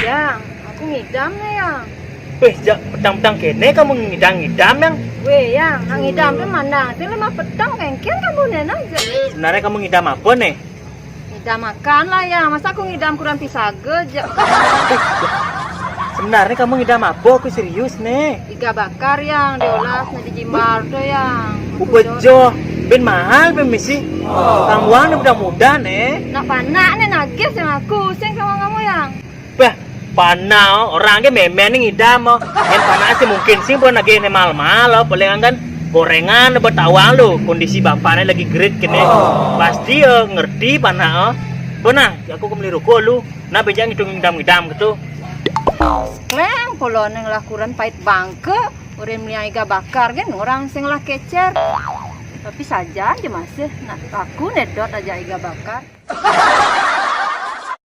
Yang, aku ngidam nih yang. Weh, jak pedang-pedang kene kamu ngidam-ngidam yang. Weh yang, ngidam tuh mana? Sing lemah pedang kengkian kamu nena aja. Sebenarnya kamu ngidam apa nih? Ngidam makan lah yang, masa aku ngidam kurang pisage aja. Sebenarnya kamu ngidam apa? Aku serius nih. Iga bakar yang, diolah di jimbar tuh yang. Ubejo, ben mahal ben misi. Kamuan udah muda nih. Nak panak nih nagih sama aku, sing sama kamu yang. Bah, panau orangnya memen ngidam oh. Yang panas sih mungkin sih pun lagi mal-mal oh. Paling kan gorengan dapat tawang lo. Kondisi bapaknya lagi great kene. Pasti ngerti panah oh. Benang, aku kembali ruko lu. Nah bejang itu ngidam-ngidam gitu. Kleng polo neng lakuran pahit bangke, orang melihat iga bakar kan orang sing lah kecer. Tapi saja aja masih, nak aku nedot aja iga bakar.